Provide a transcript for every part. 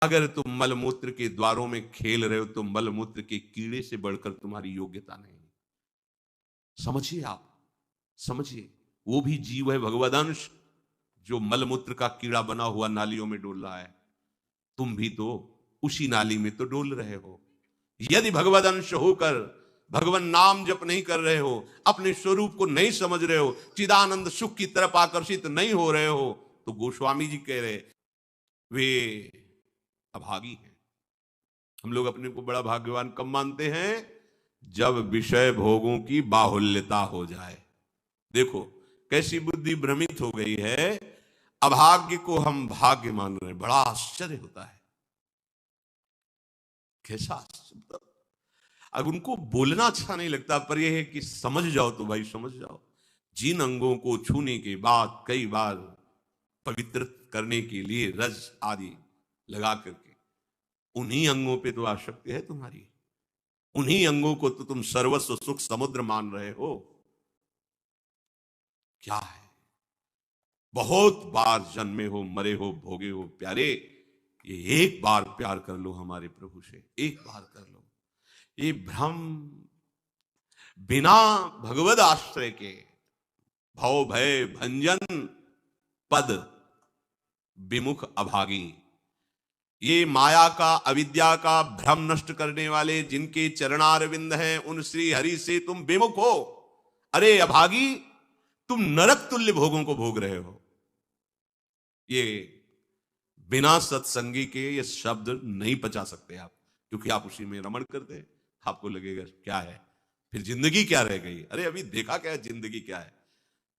अगर तुम मलमूत्र के द्वारों में खेल रहे हो तो मलमूत्र के कीड़े से बढ़कर तुम्हारी योग्यता नहीं। समझिए, आप समझिए, वो भी जीव है, भगवदंश, जो मलमूत्र का कीड़ा बना हुआ नालियों में डोल रहा है। तुम भी तो उसी नाली में तो डोल रहे हो। यदि भगवदंश होकर भगवान नाम जप नहीं कर रहे हो, अपने स्वरूप को नहीं समझ रहे हो, चिदानंद सुख की तरफ आकर्षित नहीं हो रहे हो, तो गोस्वामी जी कह रहे वे अभागी हैं। हम लोग अपने को बड़ा भाग्यवान कब मानते हैं? जब विषय भोगों की बाहुल्यता हो जाए। देखो कैसी बुद्धि भ्रमित हो गई है, अभाग्य को हम भाग्य मान रहे हैं। बड़ा आश्चर्य होता है, कैसा आश्चर्य। अब उनको बोलना अच्छा नहीं लगता, पर यह है कि समझ जाओ तो भाई समझ जाओ। जिन अंगों को छूने के बाद कई बार पवित्र करने के लिए रज आदि लगा करके, उन्हीं अंगों पे तो आसक्ति है तुम्हारी, उन्हीं अंगों को तो तुम सर्वस्व सुख समुद्र मान रहे हो। क्या है? बहुत बार जन्मे हो, मरे हो, भोगे हो प्यारे, ये एक बार प्यार कर लो हमारे प्रभु से, एक बार कर लो। ये भ्रम बिना भगवद आश्रय के भव भय भंजन पद विमुख अभागी, ये माया का अविद्या का भ्रम नष्ट करने वाले जिनके चरणारविंद हैं, उन श्री हरि से तुम विमुख हो। अरे अभागी, तुम नरक तुल्य भोगों को भोग रहे हो। ये बिना सत्संगी के ये शब्द नहीं पचा सकते आप, क्योंकि आप उसी में रमण करते हैं। आपको लगेगा क्या है, फिर जिंदगी क्या रह गई? अरे अभी देखा क्या है, जिंदगी क्या है?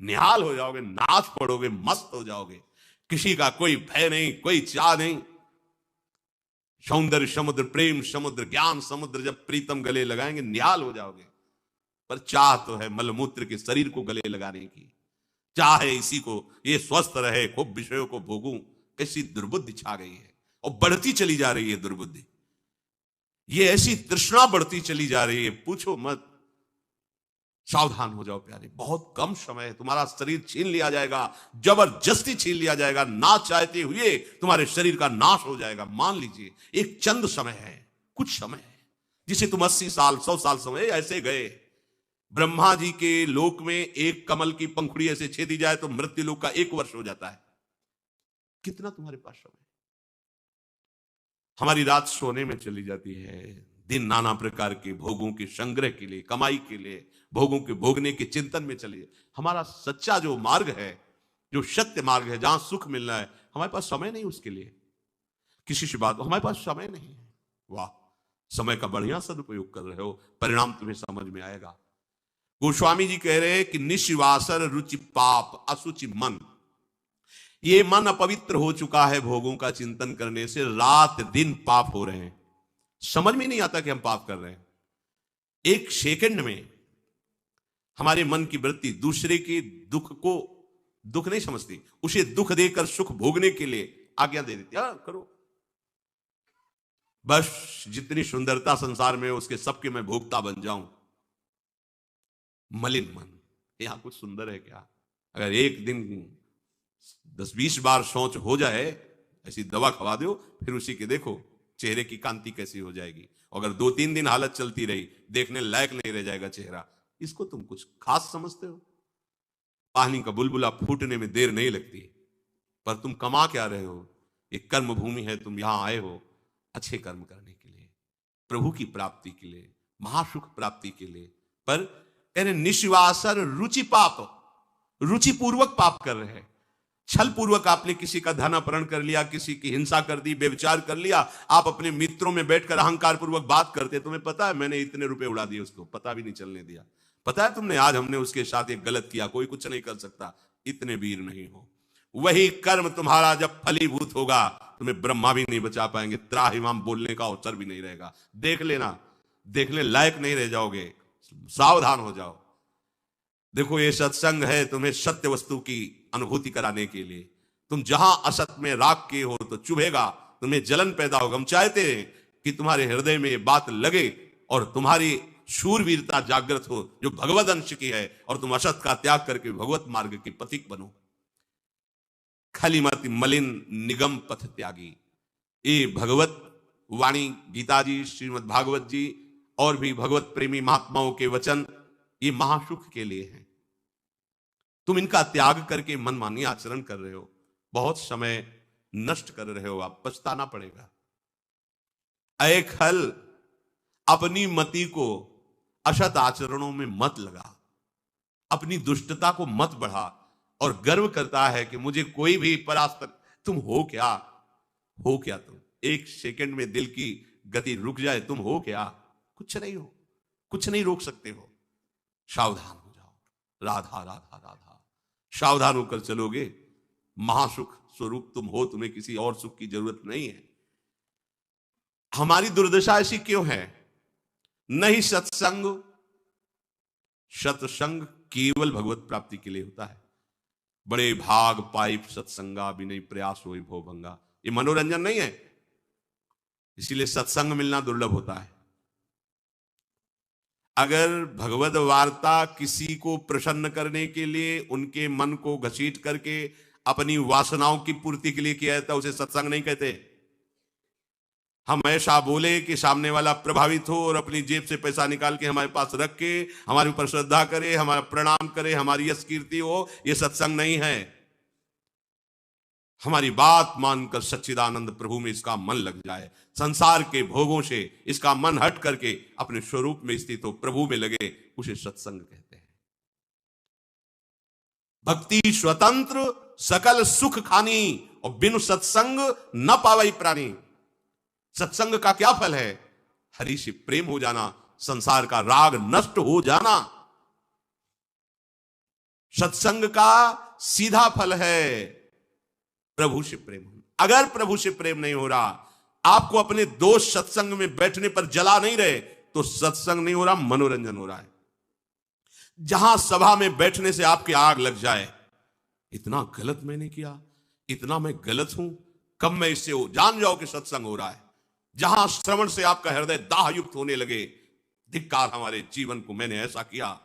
निहाल हो जाओगे, नाच पड़ोगे, मस्त हो जाओगे, किसी का कोई भय नहीं, कोई चाह नहीं। सौंदर्य समुद्र, प्रेम समुद्र, ज्ञान समुद्र जब प्रीतम गले लगाएंगे निहाल हो जाओगे। पर चाह तो है मलमूत्र के शरीर को गले लगाने की, चाह है इसी को ये स्वस्थ रहे, खूब विषयों को भोगूं। कैसी दुर्बुद्धि छा गई है, और बढ़ती चली जा रही है दुर्बुद्धि। ये ऐसी तृष्णा बढ़ती चली जा रही है, पूछो मत। सावधान हो जाओ प्यारे, बहुत कम समय है, तुम्हारा शरीर छीन लिया जाएगा, जबरदस्ती छीन लिया जाएगा, ना चाहते हुए तुम्हारे शरीर का नाश हो जाएगा। मान लीजिए एक चंद समय है, कुछ समय है, जिसे तुम 80 साल 100 साल समय ऐसे गए। ब्रह्मा जी के लोक में एक कमल की पंखुड़ी ऐसे छेदी जाए तो मृत्यु लोक का 1 वर्ष हो जाता है। कितना तुम्हारे पास समय? हमारी रात सोने में चली जाती है, दिन नाना प्रकार के भोगों के संग्रह के लिए, कमाई के लिए, भोगों के भोगने के चिंतन में चलिए। हमारा सच्चा जो मार्ग है, जो सत्य मार्ग है, जहां सुख मिलना है, हमारे पास समय नहीं उसके लिए। किसी से बात, हमारे पास समय नहीं है। वाह, समय का बढ़िया सदुपयोग कर रहे हो, परिणाम तुम्हें समझ में आएगा। गोस्वामी जी कह रहे हैं कि निशिवासर रुचि पाप असुचि मन, ये मन अपवित्र हो चुका है भोगों का चिंतन करने से। रात दिन पाप हो रहे हैं, समझ में नहीं आता कि हम पाप कर रहे हैं। एक सेकंड में हमारे मन की वृत्ति दूसरे के दुख को दुख नहीं समझती, उसे दुख देकर सुख भोगने के लिए आज्ञा दे देती। करो बस, जितनी सुंदरता संसार में उसके सबके मैं भोक्ता बन जाऊं। मलिन मन, यहां कुछ सुंदर है क्या? अगर एक दिन 10-20 बार सोच हो जाए, ऐसी दवा खवा दो, फिर उसी के देखो चेहरे की कांति कैसी हो जाएगी। अगर 2-3 दिन हालत चलती रही, देखने लायक नहीं रह जाएगा चेहरा। इसको तुम कुछ खास समझते हो? पानी का बुलबुला फूटने में देर नहीं लगती, पर तुम कमा क्या रहे हो? एक कर्म भूमि है, तुम यहां आए हो अच्छे कर्म करने के लिए, प्रभु की प्राप्ति के लिए, महासुख प्राप्ति के लिए। पर निश्वासर रुचि पाप, रुचिपूर्वक पाप कर रहे हैं। छल पूर्वक आपने किसी का धन अपहरण कर लिया, किसी की हिंसा कर दी, व्यभिचार कर लिया। आप अपने मित्रों में बैठकर अहंकार पूर्वक बात करते, तुम्हें पता है मैंने इतने रुपए उड़ा दिए, उसको पता भी नहीं चलने दिया। पता है तुमने आज हमने उसके साथ एक गलत किया, कोई कुछ नहीं कर सकता। इतने वीर नहीं हो। वही कर्म तुम्हारा जब फलीभूत होगा, तुम्हें ब्रह्मा भी नहीं बचा पाएंगे, त्राहिमाम बोलने का अवसर भी नहीं रहेगा। देख लेना, देखने लायक नहीं रह जाओगे। सावधान हो जाओ। देखो ये सत्संग है तुम्हें सत्य वस्तु की अनुभूति कराने के लिए। तुम जहां असत में राग के हो तो चुभेगा, तुम्हें जलन पैदा होगा। हम चाहते हैं कि तुम्हारे हृदय में ये बात लगे और तुम्हारी शूरवीरता जागृत हो, जो भगवत अंश की है, और तुम असत का त्याग करके भगवत मार्ग की पथिक बनो। खलिमति मलिन निगम पथ त्यागी, ये भगवत वाणी, गीता जी, श्रीमद् भागवत जी और भी भगवत प्रेमी महात्माओं के वचन, ये महासुख के लिए हैं। तुम इनका त्याग करके मनमानी आचरण कर रहे हो, बहुत समय नष्ट कर रहे हो, आप पछताना पड़ेगा। ऐ खल, अपनी मति को असत आचरणों में मत लगा, अपनी दुष्टता को मत बढ़ा और गर्व करता है कि मुझे कोई भी परास्त। तुम हो क्या? हो क्या तुम? एक सेकंड में दिल की गति रुक जाए, तुम हो क्या? कुछ नहीं हो, कुछ नहीं रोक सकते हो। सावधान हो जाओ, राधा राधा राधा। सावधान होकर चलोगे, महासुख स्वरूप तुम हो, तुम्हें किसी और सुख की जरूरत नहीं है। हमारी दुर्दशा ऐसी क्यों है? नहीं सत्संग, सत्संग केवल भगवत प्राप्ति के लिए होता है। बड़े भाग पाइप सत्संगा भी नहीं प्रयास होई भो भंगा, ये मनोरंजन नहीं है, इसीलिए सत्संग मिलना दुर्लभ होता है। अगर भगवत वार्ता किसी को प्रसन्न करने के लिए, उनके मन को घसीट करके अपनी वासनाओं की पूर्ति के लिए किया जाता, उसे सत्संग नहीं कहते। हम ऐसा बोले कि सामने वाला प्रभावित हो और अपनी जेब से पैसा निकाल के हमारे पास रख के हमारे ऊपर श्रद्धा करे, हमारा प्रणाम करे, हमारी यश कीर्ति हो, यह सत्संग नहीं है। हमारी बात मानकर सच्चिदानंद प्रभु में इसका मन लग जाए, संसार के भोगों से इसका मन हट करके अपने स्वरूप में स्थित हो, प्रभु में लगे, उसे सत्संग कहते हैं। भक्ति स्वतंत्र सकल सुख खानी और बिनु सत्संग न पावई प्राणी। सत्संग का क्या फल है? हरि से प्रेम हो जाना, संसार का राग नष्ट हो जाना। सत्संग का सीधा फल है प्रभु से प्रेम होना। अगर प्रभु से प्रेम नहीं हो रहा, आपको अपने दोस्त सत्संग में बैठने पर जला नहीं रहे, तो सत्संग नहीं हो रहा, मनोरंजन हो रहा है। जहां सभा में बैठने से आपकी आग लग जाए, इतना गलत मैंने किया, इतना मैं गलत हूं, कब मैं इससे हो, जान जाओ कि सत्संग हो रहा है। जहां श्रवण से आपका हृदय दाह युक्त होने लगे, धिक्कार हमारे जीवन को, मैंने ऐसा किया,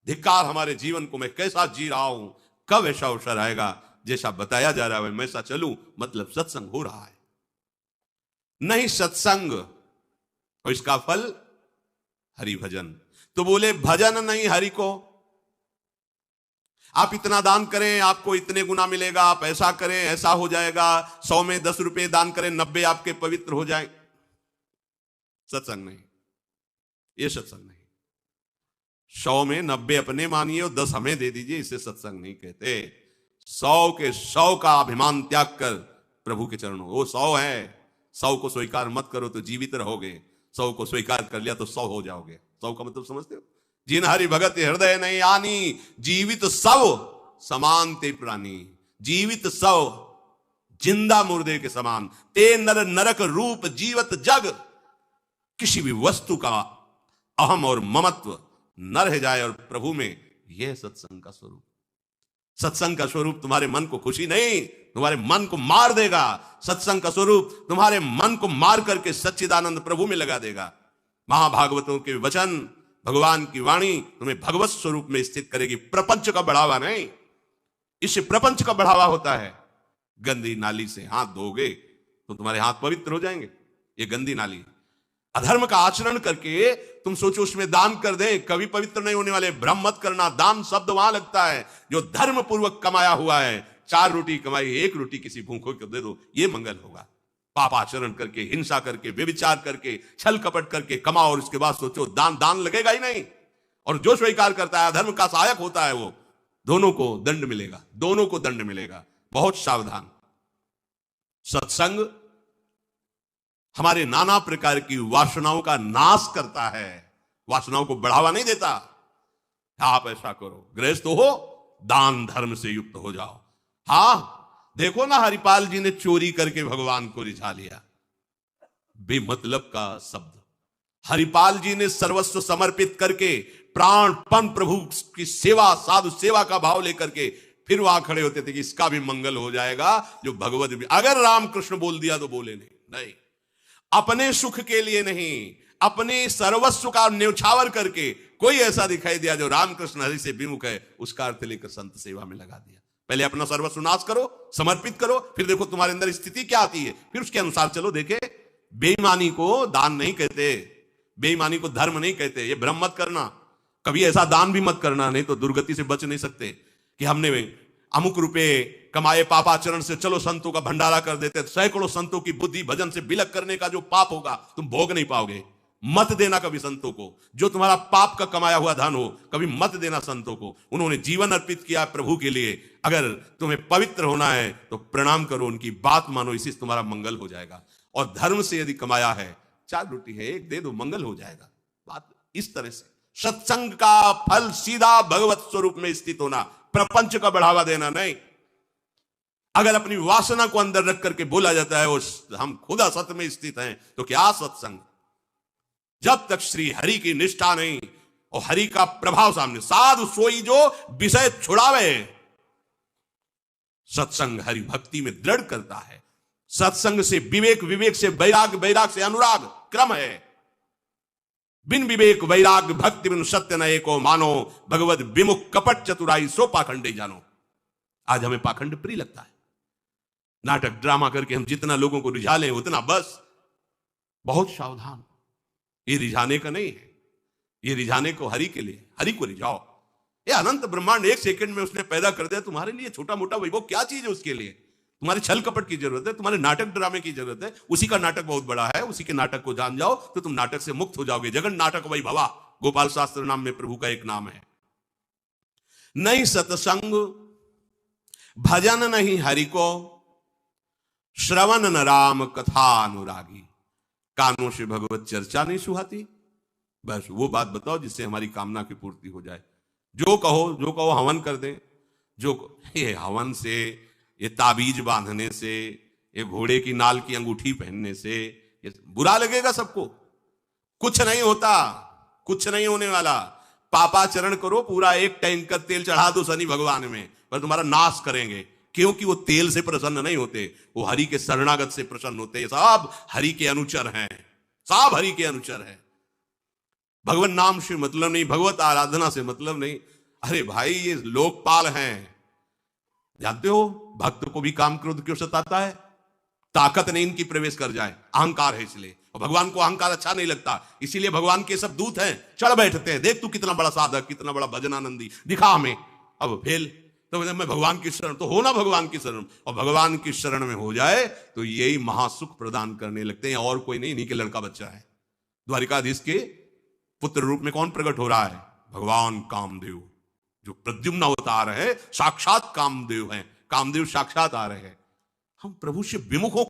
धिक्कार हमारे जीवन को, मैं कैसा जी रहा हूं, कब ऐसा अवसर आएगा जैसा बताया जा रहा है मैं ऐसा चलूं, मतलब सत्संग हो रहा है। नहीं सत्संग, और इसका फल हरि भजन। तो बोले भजन नहीं हरि को, आप इतना दान करें आपको इतने गुना मिलेगा, आप ऐसा करें ऐसा हो जाएगा, 100 में 10 रुपए दान करें 90 आपके पवित्र हो जाए। सत्संग नहीं, ये सत्संग नहीं। 100 में 90 अपने मानिए और 10 हमें दे दीजिए, इसे सत्संग नहीं कहते। 100 के 100 का अभिमान त्याग कर प्रभु के चरणों, वो 100 है, 100 को स्वीकार मत करो तो जीवित रहोगे, 100 को स्वीकार कर लिया तो 100 हो जाओगे। 100 का मतलब समझते हो? जिन हरि भगत हृदय नहीं आनी, जीवित सब समान ते प्राणी। जीवित सब जिंदा मुर्दे के समान, ते नर नरक रूप जीवत जग। किसी भी वस्तु का अहम और ममत्व न रह जाए और प्रभु में, यह सत्संग का स्वरूप। सत्संग का स्वरूप तुम्हारे मन को खुशी नहीं, तुम्हारे मन को मार देगा। सत्संग का स्वरूप तुम्हारे मन को मार करके सच्चिदानंद प्रभु में लगा देगा। महाभागवतों के वचन, भगवान की वाणी तुम्हें भगवत स्वरूप में स्थित करेगी, प्रपंच का बढ़ावा नहीं। इससे प्रपंच का बढ़ावा होता है। गंदी नाली से हाथ धोगे तो तुम्हारे हाथ पवित्र हो जाएंगे, ये गंदी नाली। अधर्म का आचरण करके तुम सोचो उसमें दान कर दे, कभी पवित्र नहीं होने वाले। भ्रम मत करना, दान शब्द वहां लगता है जो धर्म पूर्वक कमाया हुआ है। 4 रोटी कमाई, 1 रोटी किसी भूखों को दे दो, ये मंगल होगा। पाप आचरण करके, हिंसा करके, व्यभिचार करके, छल कपट करके कमाओ और उसके बाद सोचो दान लगेगा ही नहीं। और जो स्वीकार करता है, धर्म का सहायक होता है, वो दोनों को दंड मिलेगा, दोनों को दंड मिलेगा। बहुत सावधान। सत्संग हमारे नाना प्रकार की वासनाओं का नाश करता है, वासनाओं को बढ़ावा नहीं देता। आप ऐसा करो, गृहस्थ हो, दान धर्म से युक्त हो जाओ। हाँ, देखो ना, हरिपाल जी ने चोरी करके भगवान को रिझा लिया, बेमतलब का शब्द। हरिपाल जी ने सर्वस्व समर्पित करके प्राणपण प्रभु की सेवा, साधु सेवा का भाव लेकर के फिर वहां खड़े होते थे कि इसका भी मंगल हो जाएगा। जो भगवत भी, अगर रामकृष्ण बोल दिया तो बोले नहीं, अपने सुख के लिए नहीं, अपने सर्वस्व का न्यौछावर करके कोई ऐसा दिखाई दिया जो रामकृष्ण हरि से विमुख है, उसका अर्थ लेकर संत सेवा में लगा दिया। पहले अपना सर्वस्व नाश करो, समर्पित करो, फिर देखो तुम्हारे अंदर स्थिति क्या आती है, फिर उसके अनुसार चलो। देखे, बेईमानी को दान नहीं कहते, बेईमानी को धर्म नहीं कहते। ये भ्रम मत करना, कभी ऐसा दान भी मत करना, नहीं तो दुर्गति से बच नहीं सकते कि हमने अमुक रुपए कमाए पापाचरण से, चलो संतों का भंडारा कर देते। सैकड़ों संतों की बुद्धि भजन से बिलक करने का जो पाप होगा तुम भोग नहीं पाओगे। मत देना कभी संतों को, जो तुम्हारा पाप का कमाया हुआ धन हो, कभी मत देना संतों को। उन्होंने जीवन अर्पित किया प्रभु के लिए। अगर तुम्हें पवित्र होना है तो प्रणाम करो, उनकी बात मानो, इसी से तुम्हारा मंगल हो जाएगा। और धर्म से यदि कमाया है, 4 रोटी है, 1 दे दो, मंगल हो जाएगा। बात इस तरह से। सत्संग का फल सीधा भगवत स्वरूप में स्थित होना, प्रपंच का बढ़ावा देना नहीं। अगर अपनी वासना को अंदर रख करके बोला जाता है हम खुदा सत्य में स्थित हैं, तो क्या सत्संग? जब तक श्री हरि की निष्ठा नहीं और हरि का प्रभाव सामने, साधु सोई जो विषय छुड़ावे। सत्संग हरि भक्ति में दृढ़ करता है। सत्संग से विवेक, विवेक से वैराग, वैराग से अनुराग, क्रम है। बिन विवेक वैराग भक्ति बिन सत्य न एको मानो, भगवत विमुख कपट चतुराई सो पाखंडे जानो। आज हमें पाखंड प्रिय लगता है। नाटक ड्रामा करके हम जितना लोगों को रिझा लें उतना बस। बहुत सावधान, ये रिझाने का नहीं है, ये रिझाने को हरि के लिए, हरि को रिझाओ। ये अनंत ब्रह्मांड 1 सेकंड में उसने पैदा कर दिया। तुम्हारे लिए छोटा मोटा वैभव क्या चीज है? उसके लिए तुम्हारे छल कपट की जरूरत है, तुम्हारे नाटक ड्रामे की जरूरत है। उसी का नाटक बहुत बड़ा है, उसी के नाटक को जान जाओ तो तुम नाटक से मुक्त हो जाओगे। जगन नाटक वैभवा, गोपाल शास्त्र नाम में प्रभु का एक नाम है। नहीं सत्संग भजन नहीं हरि को, श्रवण न राम कथा अनुरागी। कानों से भगवत चर्चा नहीं सुहाती। बस वो बात बताओ जिससे हमारी कामना की पूर्ति हो जाए। जो कहो हवन कर दे। ये हवन से, ये ताबीज बांधने से, ये घोड़े की नाल की अंगूठी पहनने से ये बुरा लगेगा सबको। कुछ नहीं होता, कुछ नहीं होने वाला। पापाचरण करो, पूरा 1 टैंकर तेल चढ़ा दो शनि भगवान में, पर तुम्हारा नाश करेंगे। क्योंकि वो तेल से प्रसन्न नहीं होते, वो हरि के शरणागत से प्रसन्न होते हैं। सब हरि के अनुचर हैं, सब हरि के अनुचर हैं। भगवान नाम से मतलब नहीं, भगवत आराधना से मतलब नहीं। अरे भाई, ये लोकपाल हैं। जानते हो भक्त को भी काम क्रोध क्यों सताता है? ताकत नहीं इनकी प्रवेश कर जाए, अहंकार है इसलिए। और भगवान को अहंकार अच्छा नहीं लगता, इसीलिए भगवान के सब दूत हैं, चढ़ बैठते हैं। देख तू कितना बड़ा साधक, कितना बड़ा भजनानंदी, दिखा हमें। अब फेल तो मैं भगवान की शरण, तो हो ना भगवान की शरण। और भगवान की शरण में हो जाए तो यही महासुख प्रदान करने लगते हैं, और कोई नहीं। इन्हीं के लड़का बच्चा है। द्वारिकाधीश के पुत्र रूप में कौन प्रकट हो रहा है? भगवान कामदेव, जो प्रद्युम्न अवतार है, साक्षात कामदेव हैं। कामदेव साक्षात आ रहे हैं। हम प्रभु से विमुख हो